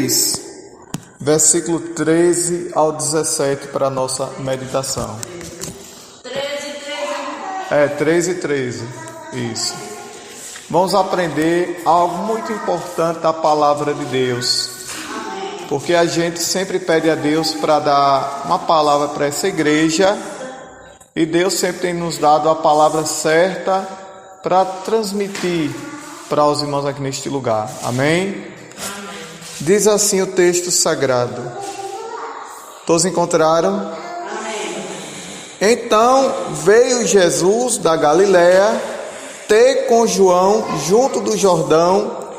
3, versículo 13 ao 17 para a nossa meditação. 13 e 13, isso. Vamos aprender algo muito importante da palavra de Deus, porque a gente sempre pede a Deus para dar uma palavra para essa igreja, e Deus sempre tem nos dado a palavra certa para transmitir para os irmãos aqui neste lugar. Amém? Diz assim o texto sagrado. Todos encontraram? Então veio Jesus da Galiléia ter com João junto do Jordão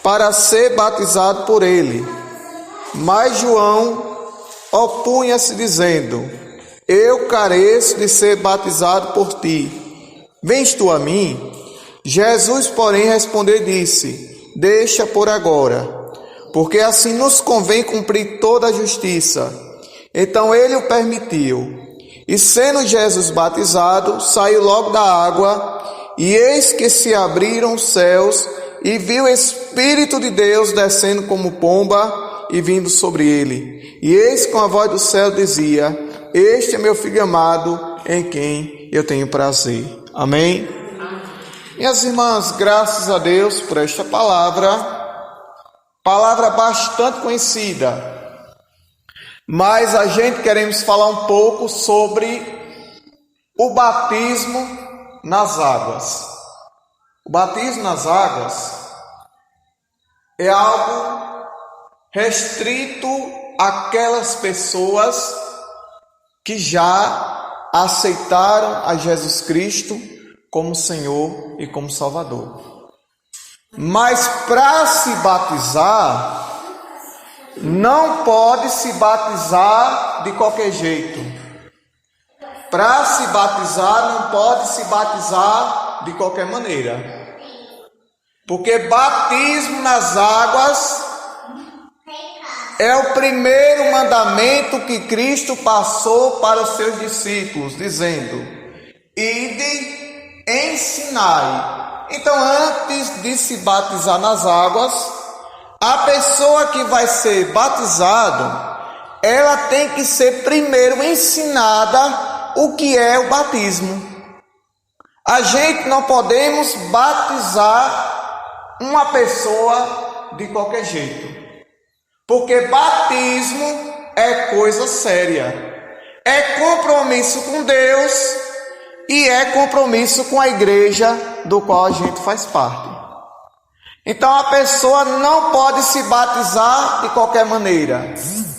para ser batizado por ele. Mas João opunha-se dizendo: eu careço de ser batizado por ti. Vens tu a mim? Jesus, porém, respondeu e disse: deixa por agora, porque assim nos convém cumprir toda a justiça. Então ele o permitiu. E sendo Jesus batizado, saiu logo da água, e eis que se abriram os céus, e viu o Espírito de Deus descendo como pomba e vindo sobre ele. E eis que uma voz do céu dizia: este é meu filho amado, em quem eu tenho prazer. Amém? Minhas irmãs, graças a Deus por esta palavra bastante conhecida. Mas a gente queremos falar um pouco sobre o batismo nas águas. O batismo nas águas é algo restrito àquelas pessoas que já aceitaram a Jesus Cristo como Senhor e como Salvador. Mas para se batizar, não pode se batizar de qualquer jeito. Para se batizar, não pode se batizar de qualquer maneira. Porque batismo nas águas é o primeiro mandamento que Cristo passou para os seus discípulos, dizendo: ide, ensinai. Então, antes de se batizar nas águas, a pessoa que vai ser batizada, ela tem que ser primeiro ensinada o que é o batismo. A gente não podemos batizar uma pessoa de qualquer jeito, porque batismo é coisa séria, é compromisso com Deus e é compromisso com a igreja do qual a gente faz parte. Então a pessoa não pode se batizar de qualquer maneira.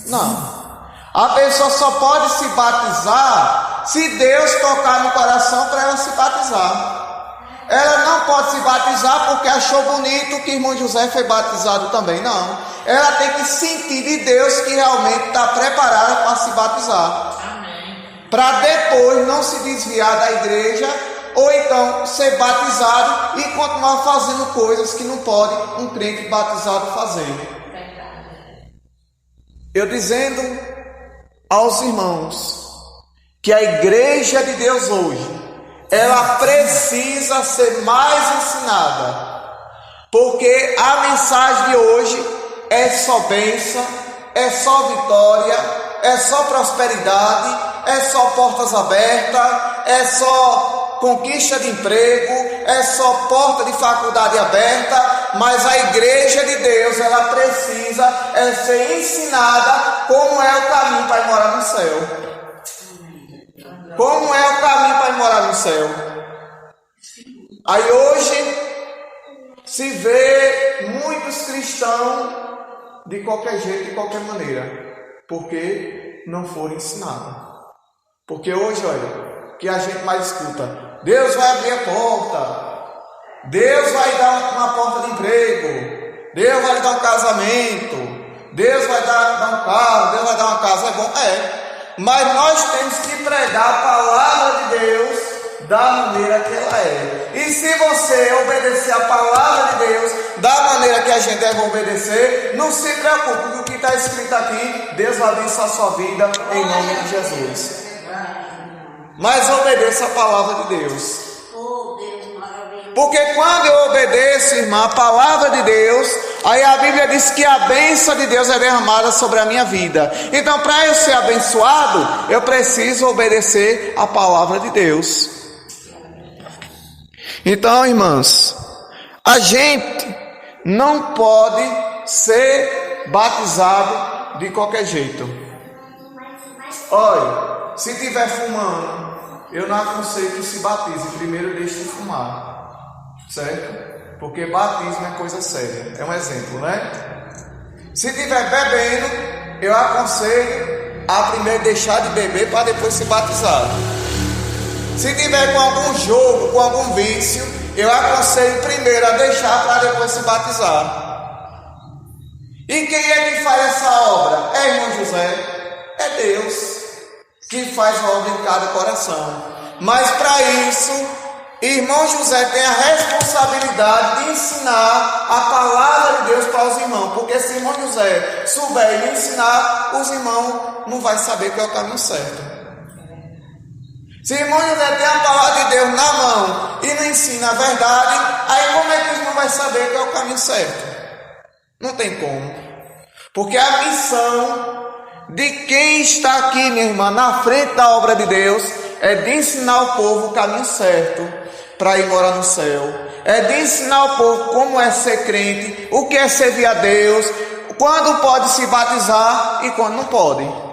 Não. A pessoa só pode se batizar se Deus tocar no coração para ela se batizar. Ela não pode se batizar porque achou bonito que irmão José foi batizado também. Não. Ela tem que sentir de Deus que realmente está preparada para se batizar. Para depois não se desviar da igreja, ou então ser batizado e continuar fazendo coisas que não pode um crente batizado fazer. Eu dizendo aos irmãos que a igreja de Deus hoje, ela precisa ser mais ensinada, porque a mensagem de hoje é só bênção, é só vitória, é só prosperidade, é só portas abertas, é só conquista de emprego, é só porta de faculdade aberta. Mas a igreja de Deus, ela precisa ser ensinada como é o caminho para ir morar no céu. Como é o caminho para ir morar no céu. Aí hoje se vê muitos cristãos de qualquer jeito, de qualquer maneira, porque não foram ensinados. Porque hoje, olha, que a gente mais escuta: Deus vai abrir a porta, Deus vai dar uma porta de emprego, Deus vai dar um casamento, Deus vai dar um carro, Deus vai dar uma casa. É bom? É. Mas nós temos que pregar a palavra de Deus da maneira que ela é. E se você obedecer a palavra de Deus da maneira que a gente deve obedecer, não se preocupe, porque o que está escrito aqui, Deus vai abençoar a sua vida em nome de Jesus. Mas obedeça a palavra de Deus. Porque quando eu obedeço, irmã, a palavra de Deus, aí a Bíblia diz que a bênção de Deus é derramada sobre a minha vida. Então, para eu ser abençoado, eu preciso obedecer a palavra de Deus. Então, irmãs, a gente não pode ser batizado de qualquer jeito. Olha, se estiver fumando, eu não aconselho que se batize. Primeiro deixe de fumar. Certo? Porque batismo é coisa séria. É um exemplo, né? Se estiver bebendo, eu aconselho a primeiro deixar de beber para depois se batizar. Se estiver com algum jogo, com algum vício, eu aconselho primeiro a deixar para depois se batizar. E quem é que faz essa obra? É irmão José. É Deus que faz a obra em cada coração. Mas para isso, irmão José tem a responsabilidade de ensinar a palavra de Deus para os irmãos. Porque se irmão José souber e ensinar, os irmãos não vão saber que é o caminho certo. Se irmão José tem a palavra de Deus na mão e não ensina a verdade, aí como é que os irmãos vão saber que é o caminho certo? Não tem como. Porque a missão de quem está aqui, minha irmã, na frente da obra de Deus, é de ensinar o povo o caminho certo para ir morar no céu. É de ensinar o povo como é ser crente, o que é servir a Deus, quando pode se batizar e quando não pode.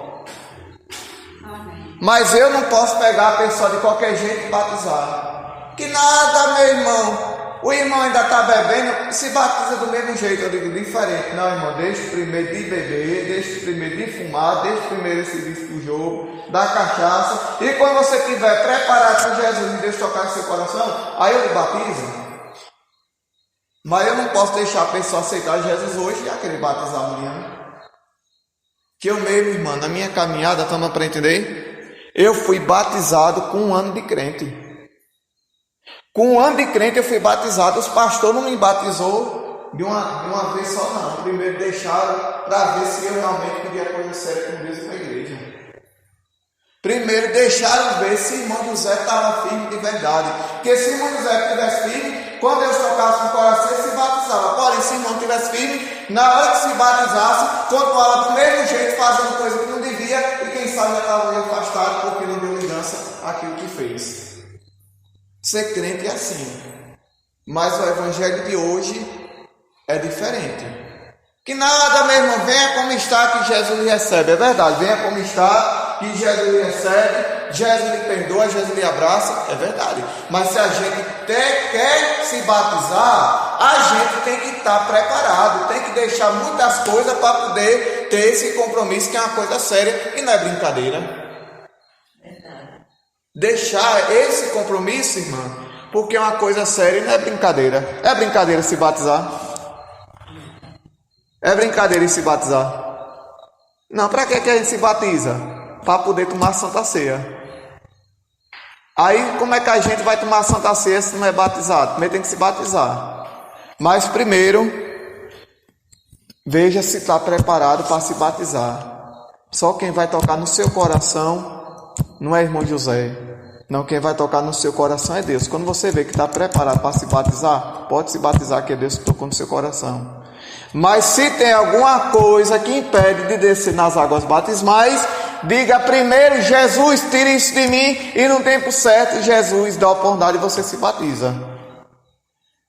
Mas eu não posso pegar a pessoa de qualquer jeito e batizar. Que nada, meu irmão. O irmão ainda está bebendo, se batiza do mesmo jeito. Eu digo diferente. Não, irmão, deixa primeiro de beber, deixa primeiro de fumar, deixa primeiro esse vício do jogo, da cachaça. E quando você estiver preparado para Jesus e Deus tocar no seu coração, aí eu lhe batizo. Mas eu não posso deixar a pessoa aceitar Jesus hoje e já querer batizar amanhã. Que eu mesmo, irmã, na minha caminhada, estamos para entender? Eu fui batizado com 1 ano de crente. Com 1 ano de crente eu fui batizado. Os pastores não me batizou de uma vez só não. Primeiro deixaram para ver se eu realmente podia coisa séria com Deus e com a igreja. Primeiro deixaram ver se o irmão José estava firme de verdade. Porque se o irmão José estivesse firme, quando Deus tocasse no coração, ele se batizava. Porém, se o irmão estivesse firme, na hora que se batizasse, continuava do mesmo jeito, fazendo coisa que não devia, e quem sabe já estava afastado porque não deu ligança àquilo que fez. Ser crente é assim. Mas o evangelho de hoje é diferente. Que nada, meu irmão, venha como está que Jesus lhe recebe. É verdade, venha como está que Jesus lhe recebe, Jesus lhe perdoa, Jesus lhe abraça. É verdade. Mas se a gente quer se batizar, a gente tem que estar preparado, tem que deixar muitas coisas para poder ter esse compromisso, que é uma coisa séria e não é brincadeira. Deixar esse compromisso, irmã, porque é uma coisa séria e não é brincadeira. É brincadeira se batizar? É brincadeira se batizar? Não, para que a gente se batiza? Para poder tomar a Santa Ceia. Aí como é que a gente vai tomar a Santa Ceia se não é batizado? Primeiro tem que se batizar. Mas primeiro, veja se está preparado para se batizar. Só quem vai tocar no seu coração não é irmão José. Não, quem vai tocar no seu coração é Deus. Quando você vê que está preparado para se batizar, pode se batizar, que é Deus que tocou no seu coração. Mas se tem alguma coisa que impede de descer nas águas batismais, diga primeiro: Jesus, tire isso de mim. E no tempo certo, Jesus dá a oportunidade e você se batiza.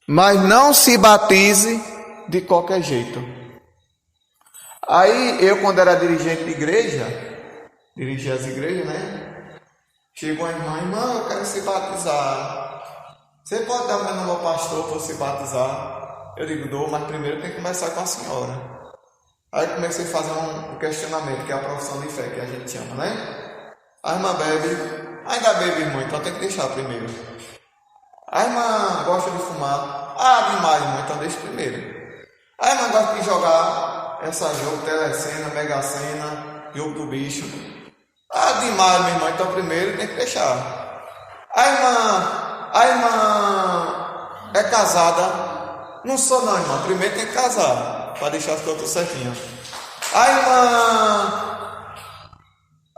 Mas não se batize de qualquer jeito. Aí eu, quando era dirigente de igreja, dirigia as igrejas, né? Chegou uma irmã, eu quero se batizar. Você pode dar meu nome ao pastor para se batizar? Eu digo, dou, mas primeiro tem que começar com a senhora. Aí comecei a fazer um questionamento, que é a profissão de fé que a gente chama, né? A irmã bebe, ainda bebe, irmão, então tem que deixar primeiro. A irmã gosta de fumar, demais, irmão, então deixa primeiro. A irmã gosta de jogar jogo, telecena, mega sena, jogo do bicho. Demais, meu irmão, então primeiro tem que deixar. A irmã é casada. Não sou não, irmão, primeiro tem que casar, para deixar as coisas certinhas. A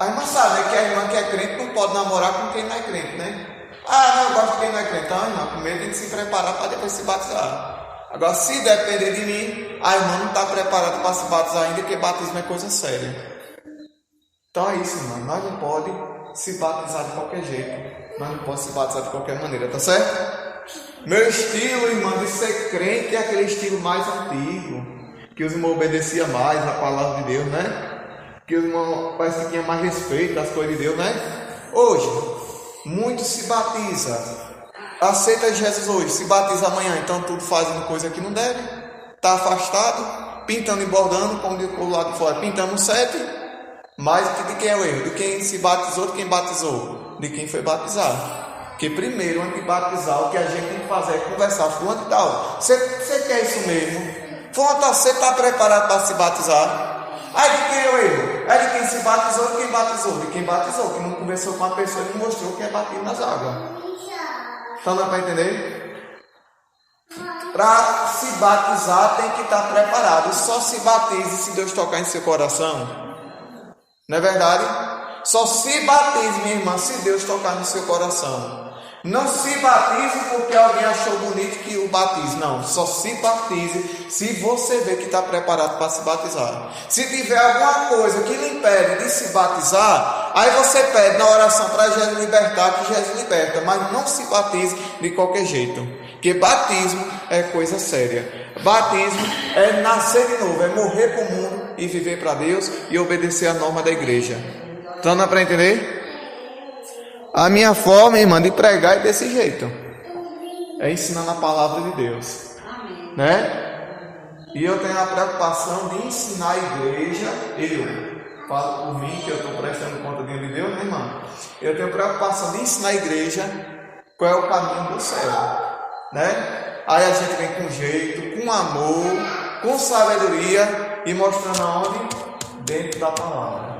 irmã sabe, né, que a irmã que é crente não pode namorar com quem não é crente, né? Ah, não, eu gosto de quem não é crente. Então, irmão, primeiro tem que se preparar para depois se batizar. Agora, se depender de mim, a irmã não está preparada para se batizar ainda, porque batismo é coisa séria. Então é isso, irmão. Nós não podemos se batizar de qualquer jeito. Nós não podemos se batizar de qualquer maneira, tá certo? Meu estilo, irmão, de ser crente é aquele estilo mais antigo, que os irmãos obedeciam mais à palavra de Deus, né? Que os irmãos parece que tinha mais respeito às coisas de Deus, né? Hoje, muitos se batizam, aceita Jesus hoje, se batiza amanhã, então tudo fazendo coisa que não deve, está afastado, pintando e bordando, como diz o lado de fora, pintamos 7, mas de quem é o erro? De quem se batizou, de quem batizou? De quem foi batizado. Porque primeiro, antes de batizar, o que a gente tem que fazer é conversar, fulano e tal, você quer isso mesmo? Fulano, você está preparado para se batizar? Aí de quem é o erro? É de quem se batizou, de quem batizou? De quem batizou, que não conversou com a pessoa e não mostrou que é batismo nas águas. Então dá para entender? Para se batizar tem que estar preparado. Só se batize se Deus tocar em seu coração. Não é verdade? Só se batize, minha irmã, se Deus tocar no seu coração. Não se batize porque alguém achou bonito que o batize. Não, só se batize se você vê que está preparado para se batizar. Se tiver alguma coisa que lhe impede de se batizar, aí você pede na oração para Jesus libertar, que Jesus liberta. Mas não se batize de qualquer jeito. Porque batismo é coisa séria. Batismo é nascer de novo, é morrer para o mundo e viver para Deus e obedecer a norma da igreja. Então dá para entender? A minha forma, irmã, de pregar é desse jeito. É ensinando a palavra de Deus. Né? E eu tenho a preocupação de ensinar a igreja. Eu falo por mim, que eu estou prestando conta diante de Deus, né, irmã? Eu tenho preocupação de ensinar a igreja qual é o caminho do céu. Né? Aí a gente vem com jeito, com amor, com sabedoria e mostrando aonde? Dentro da palavra.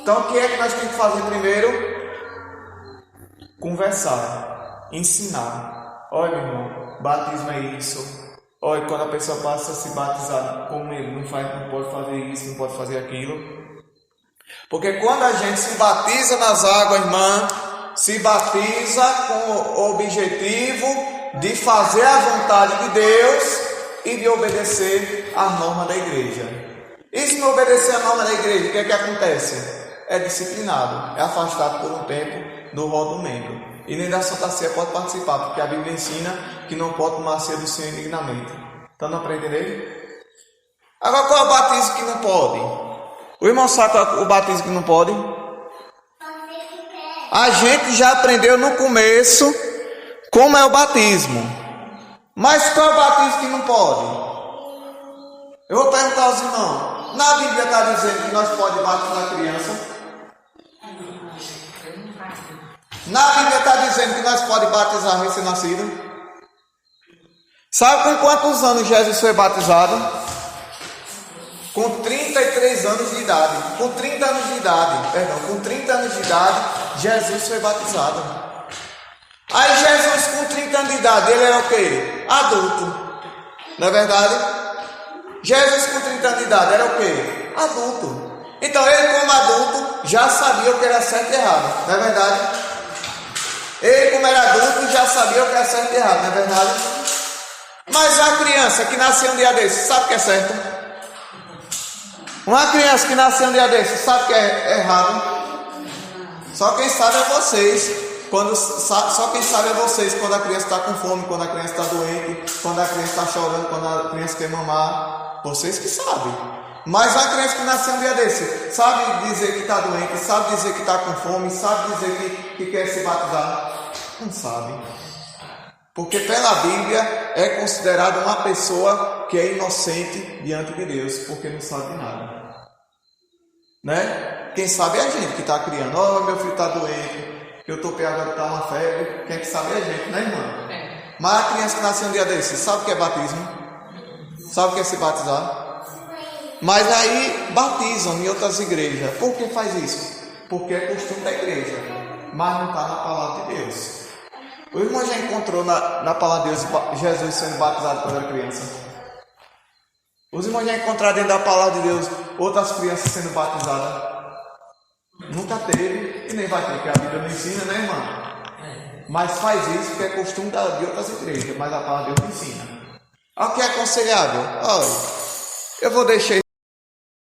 Então o que é que nós temos que fazer primeiro? Conversar, ensinar. Olha, meu irmão, batismo é isso. Olha, quando a pessoa passa a se batizar, como ele não pode fazer isso, não pode fazer aquilo. Porque quando a gente se batiza nas águas, irmã, se batiza com o objetivo de fazer a vontade de Deus e de obedecer à norma da igreja. E se não obedecer à norma da igreja, o que é que acontece? É disciplinado, é afastado por um tempo do rol do membro. E nem da Santa Ceia pode participar, porque a Bíblia ensina que não pode tomar a ceia do Senhor indignamente. Então não para entender? Agora qual é o batismo que não pode? O irmão sabe qual é o batismo que não pode? A gente já aprendeu no começo como é o batismo. Mas qual é o batismo que não pode? Eu vou perguntar aos irmãos. Na Bíblia está dizendo que nós podemos batizar criança. Na Bíblia está dizendo que nós podemos batizar recém-nascido. Sabe com quantos anos Jesus foi batizado? Com 33 anos de idade. Com 30 anos de idade. Com 30 anos de idade, Jesus foi batizado. Aí Jesus com 30 anos de idade, ele era o quê? Adulto. Não é verdade? Jesus com 30 anos de idade era o quê? Adulto. Então ele como adulto já sabia o que era certo e errado. Não é verdade? Ele, como era adulto, já sabia o que é certo e errado, não é verdade? Mas a criança que nasceu um dia desse, sabe o que é certo? Uma criança que nasceu um dia desse, sabe o que é errado? Só quem sabe é vocês. Só quem sabe é vocês quando a criança está com fome, quando a criança está doente, quando a criança está chorando, quando a criança quer mamar. Vocês que sabem. Mas a criança que nasceu um dia desse, sabe dizer que está doente, sabe dizer que está com fome, sabe dizer que quer se batizar? Não sabe. Porque pela Bíblia é considerada uma pessoa que é inocente diante de Deus, porque não sabe de nada. Né? Quem sabe é a gente que está criando. Oh, meu filho está doente, eu estou pegando, está uma febre. Quem que sabe é a gente, né, irmã? Mas a criança que nasceu um dia desse, sabe o que é batismo? Sabe o que é se batizar? Mas aí batizam em outras igrejas. Por que faz isso? Porque é costume da igreja, mas não está na palavra de Deus. O irmão já encontrou na palavra de Deus Jesus sendo batizado quando era criança? Os irmãos já encontraram dentro da palavra de Deus outras crianças sendo batizadas? Nunca teve e nem vai ter, porque a Bíblia não ensina, né, irmão? mas faz isso porque é costume de outras igrejas, mas a palavra de Deus ensina. O que é aconselhável? Olha, eu vou deixar